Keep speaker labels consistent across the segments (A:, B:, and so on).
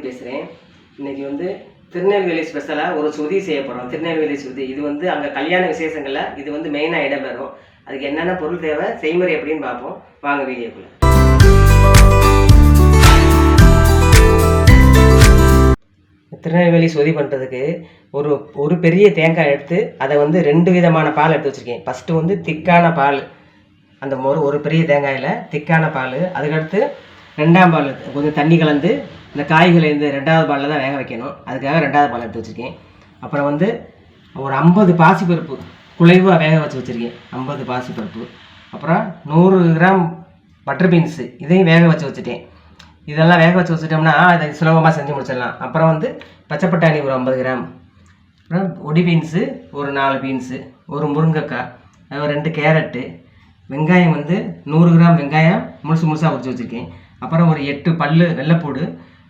A: பேசுகிறேன். இன்றைக்கி வந்து திருநெல்வேலி ஸ்பெஷலாக ஒரு சுதி செய்ய போகிறோம். திருநெல்வேலி சுதி இது வந்து அங்கே கல்யாண விசேஷங்களில் இது வந்து மெயினாக இடம்பெறும். அதுக்கு என்னென்ன பொருள் தேவை, செய்முறை எப்படின்னு பார்ப்போம். வாங்க வீடியோக்குள்ள. திருநெல்வேலி சுதி பண்ணுறதுக்கு ஒரு பெரிய தேங்காய் எடுத்து அதை வந்து 2 விதமான பால் எடுத்து வச்சுருக்கேன். ஃபஸ்ட்டு வந்து திக்கான பால், அந்த ஒரு பெரிய தேங்காயில் திக்கான பால். அதுக்கடுத்து 2ஆம் பால் கொஞ்சம் தண்ணி கலந்து இந்த காய்களை இந்த 2வது பாலில் தான் வேக வைக்கணும். அதுக்காக 2வது பால் எடுத்து வச்சுருக்கேன். அப்புறம் வந்து ஒரு 50 பாசிப்பருப்பு குலைவாக வேக வச்சுருக்கேன். 50 பாசிப்பருப்பு. அப்புறம் 100 கிராம் பட்டர் பீன்ஸு இதையும் வேக வச்சுட்டேன். இதெல்லாம் வேக வச்சுட்டோம்னா அதை சுலபமாக செஞ்சு முடிச்சிடலாம். அப்புறம் வந்து பச்சை பட்டாணி ஒரு 50 கிராம், அப்புறம் ஒடி பீன்ஸு ஒரு 4 பீன்ஸு, ஒரு முருங்கைக்காய், 2 கேரட்டு, வெங்காயம் வந்து 100 கிராம் வெங்காயம் முழுசாக உரிச்சு வச்சுருக்கேன். அப்புறம் ஒரு 8 பல் வெள்ளைப்பூடு,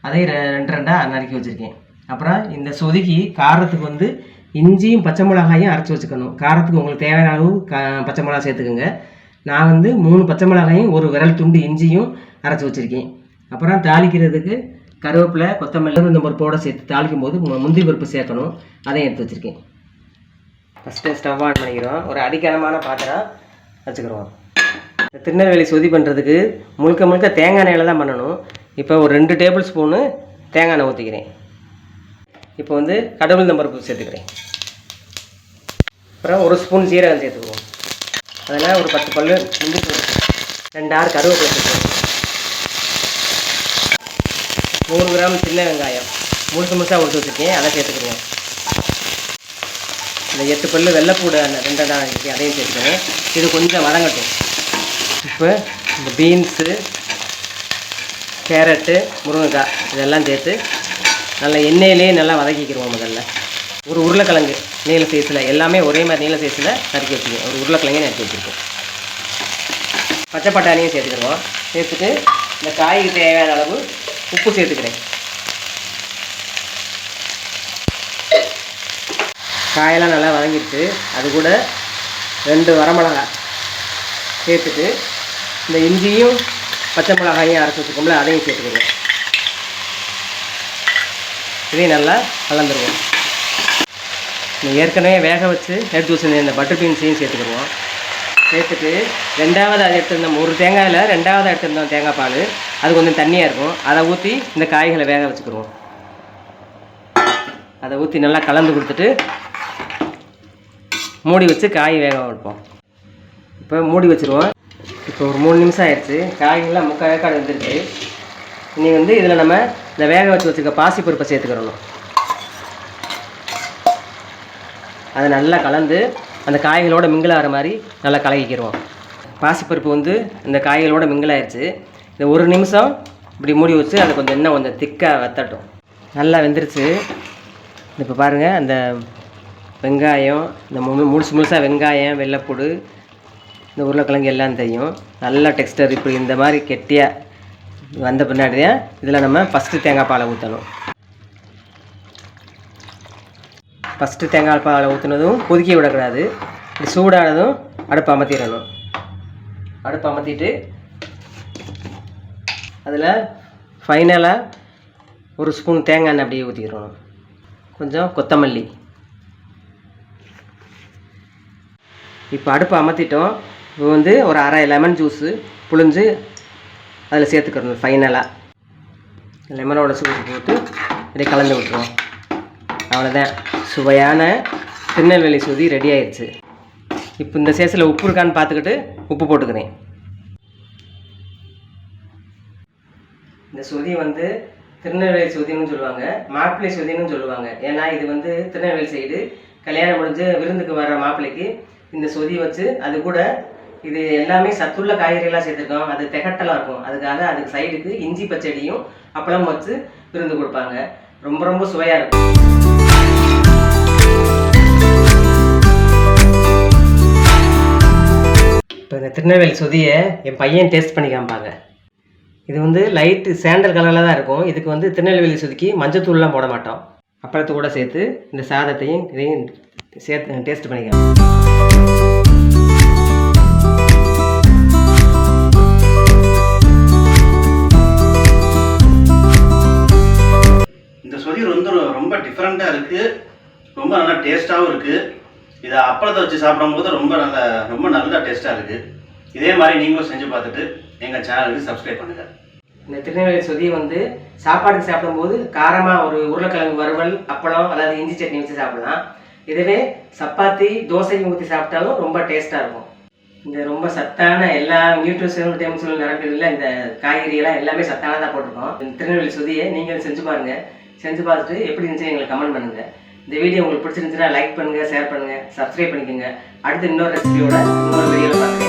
A: அதையும் 2 நறுக்கி வச்சுருக்கேன். அப்புறம் இந்த சொதுக்கி காரத்துக்கு வந்து இஞ்சியும் பச்சை மிளகாயும் அரைச்சி வச்சுக்கணும். காரத்துக்கு உங்களுக்கு தேவையான அளவு பச்சை மிளகா சேர்த்துக்கோங்க. நான் வந்து 3 பச்சை மிளகாயும் ஒரு விரல் துண்டு இஞ்சியும் அரைச்சி வச்சுருக்கேன். அப்புறம் தாளிக்கிறதுக்கு கருவேப்பிலை, கொத்தமல்லி, இந்த பருப்போடு சேர்த்து தாளிக்கும் போது முந்திரி பருப்பு சேர்க்கணும். அதையும் எடுத்து வச்சுருக்கேன். ஃபஸ்ட்டு ஸ்டவ் ஆன் பண்ணிக்கிறோம். ஒரு அடிக்கனமான பாத்திரம் வச்சுக்கிறோம். திருநெல்வேலி சொதி பண்ணுறதுக்கு முழுக்க தேங்காய் எண்ணெயில் தான் பண்ணணும். இப்போ ஒரு 2 டேபிள் ஸ்பூனு தேங்காய் எண்ணெய் ஊற்றிக்கிறேன். இப்போ வந்து கடவுள் பருப்பு சேர்த்துக்கிறேன். அப்புறம் 1 ஸ்பூன் சீரகம் சேர்த்துக்குவோம். அதில் ஒரு 10 பல் முந்திரி, 2 ஆறு கருவேப்பிலை சேர்த்துக்குவோம். 100 கிராம் சின்ன வெங்காயம் முழுசாக உரிச்சு வச்சுருக்கேன், அதை சேர்த்துக்கிறேன். இந்த 8 பல் வெள்ளைப்பூடு அந்த 2 அதையும் சேர்த்துக்கிறேன். இது கொஞ்சம் வதங்கட்டும். இப்போ இந்த பீன்ஸு, கேரட்டு, முருங்கைக்காய் இதெல்லாம் சேர்த்து நல்லா எண்ணெயிலே நல்லா வதக்கிக்கிறோம். முதல்ல ஒரு உருளைக்கிழங்கு நீல சைஸில், எல்லாமே ஒரே மாதிரி நீல சைஸில் நறுக்கி வச்சுக்கோங்க. ஒரு உருளைக்கிழங்கையும் நறுக்கி வச்சுருக்கோம். பச்சை பட்டாணியும் சேர்த்துக்கிறோம். சேர்த்துட்டு இந்த காய்க்கு தேவையான அளவு உப்பு சேர்த்துக்கிறேன். காயெல்லாம் நல்லா வதங்கிடுச்சு. அது கூட 2 வரமிளகாய் சேர்த்துட்டு இந்த இஞ்சியும் பச்சை மிளகாயும் அரைச்சி வச்சுக்கோம்ல, அதையும் சேர்த்துக்கிறோம். இதையும் நல்லா கலந்துருவோம். ஏற்கனவே வேக வச்சு எடுத்து வச்சுருந்த இந்த பட்டர் பீன்ஸையும் சேர்த்துக்கிடுவோம். சேர்த்துட்டு 2வது அது எடுத்துருந்தோம், ஒரு தேங்காயில் 2வது எடுத்துருந்தோம் தேங்காய் பால், அது கொஞ்சம் தண்ணியாக இருக்கும். அதை ஊற்றி இந்த காய்களை வேக வச்சுக்கிடுவோம். அதை ஊற்றி நல்லா கலந்து கொடுத்துட்டு மூடி வச்சு காய் வேக வைப்போம். இப்போ மூடி வச்சுருவோம். இப்போ ஒரு 3 நிமிஷம் ஆயிடுச்சு. காய்கள்லாம் 3/4 வேக்காடு வந்துருச்சு. இனி வந்து இதில் நம்ம இந்த வேக வச்சு வச்சுருக்க பாசிப்பருப்பை சேர்த்துக்கிறணும். அதை நல்லா கலந்து அந்த காய்களோட மிங்கிள் ஆகிற மாதிரி நல்லா கலக்கிக்கிறோம். பாசிப்பருப்பு வந்து இந்த காய்களோட மிங்கிள் ஆயிடுச்சு. இந்த 1 நிமிஷம் இப்படி மூடி வச்சு அதை இன்னும் கொஞ்சம் திக்காக வத்தட்டும். நல்லா வெந்துருச்சு. இப்போ பாருங்கள், அந்த வெங்காயம், இந்த முழுசாக வெங்காயம், வெள்ளைப்பூடு, இந்த உருளைக்கிழங்கு எல்லாம் தெரியும். நல்லா டெக்ஸ்டர் இப்படி இந்த மாதிரி கெட்டியாக வந்த பின்னாடி தான் இதில் நம்ம ஃபஸ்ட்டு தேங்காய் பாலை ஊற்றணும். ஃபஸ்ட்டு தேங்காய் பாலை ஊற்றுனதும் கொதிக்க விடக்கூடாது. இப்படி சூடானதும் அடுப்பு அமர்த்திடணும். அடுப்பு அமர்த்திட்டு அதில் ஃபைனலாக 1 ஸ்பூன் தேங்காய் எண்ணெய் அப்படியே ஊற்றிக்கிறணும். கொஞ்சம் கொத்தமல்லி. இப்போ அடுப்பு அமர்த்திட்டோம். இப்போ வந்து ஒரு அரை லெமன் ஜூஸு புழிஞ்சு அதில் சேர்த்துக்கிறணும். ஃபைனலாக லெமனோட ஜூஸ் போட்டு இப்படி கலந்து விட்டுருவோம். அவ்வளோதான், சுவையான திருநெல்வேலி சுதி ரெடி ஆயிடுச்சு. இப்போ இந்த சேஸில் உப்பு இருக்கான்னு பார்த்துக்கிட்டு உப்பு போட்டுக்கிறேன். இந்த சுதி வந்து திருநெல்வேலி சுதின்னு சொல்லுவாங்க, மாப்பிள்ளை சுதின்னு சொல்லுவாங்க. ஏன்னா இது வந்து திருநெல்வேலி சைடு கல்யாணம் முடிஞ்சு விருந்துக்கு வர்ற மாப்பிள்ளைக்கு இந்த சொதி வச்சு, அது கூட இது எல்லாமே சத்துள்ள காய்கறிகளாக சேர்த்துருக்கோம். அது திகட்டலாக இருக்கும். அதுக்காக அதுக்கு சைடுக்கு இஞ்சி பச்சடியும் அப்பளம் வச்சு விருந்து கொடுப்பாங்க. ரொம்ப சுவையாக இருக்கும். இப்போ இந்த திருநெல்வேலி சொதியை என் பையன் டேஸ்ட் பண்ணி காமிப்பாங்க. இது வந்து லைட்டு சாண்டல் கலரில் தான் இருக்கும். இதுக்கு வந்து திருநெல்வேலி சொதிக்கு மஞ்சத்தூள்லாம் போட மாட்டோம். அப்பளத்து கூட சேர்த்து இந்த சாதத்தையும் இதையும் சேர்த்து டேஸ்ட் பண்ணிக்கலாம்.
B: நல்லா டேஸ்ட்டாகவும் இருக்குது. இதை அப்பளத்தை வச்சு சாப்பிடும்போது ரொம்ப நல்ல டேஸ்ட்டாக இருக்குது. இதே மாதிரி நீங்களும் செஞ்சு பார்த்துட்டு எங்கள் சேனலுக்கு சப்ஸ்கிரைப் பண்ணுங்கள்.
A: இந்த திருநெல்வேலி சொதியை வந்து சாப்பாடுக்கு சாப்பிடும்போது காரமாக ஒரு உருளைக்கிழங்கு வறுவல், அப்பளம் அல்லது இஞ்சி சட்னி வச்சு சாப்பிடலாம். இதுவே சப்பாத்தி, தோசைக்கு ஊற்றி சாப்பிட்டாலும் ரொம்ப டேஸ்ட்டாக இருக்கும். இந்த ரொம்ப சத்தான எல்லா நியூட்ரிஷன் டேம்ஸும் நிரம்பியதில் இந்த காய்கறியெல்லாம் எல்லாமே சத்தானதாக போட்டிருக்கோம். இந்த திருநெல்வேலி சொதியை நீங்கள் செஞ்சு பாருங்கள். செஞ்சு பார்த்துட்டு எப்படி இருந்துச்சு எங்களுக்கு கமெண்ட் பண்ணுங்கள். இந்த வீடியோ உங்களுக்கு பிடிச்சிருந்துச்சுன்னா லைக் பண்ணுங்கள், ஷேர் பண்ணுங்கள், சப்ஸ்கிரைப் பண்ணிக்கோங்க. அடுத்து இன்னொரு ரெசிபியோட இன்னொரு வீடியோவில் பார்த்துக்கலாம்.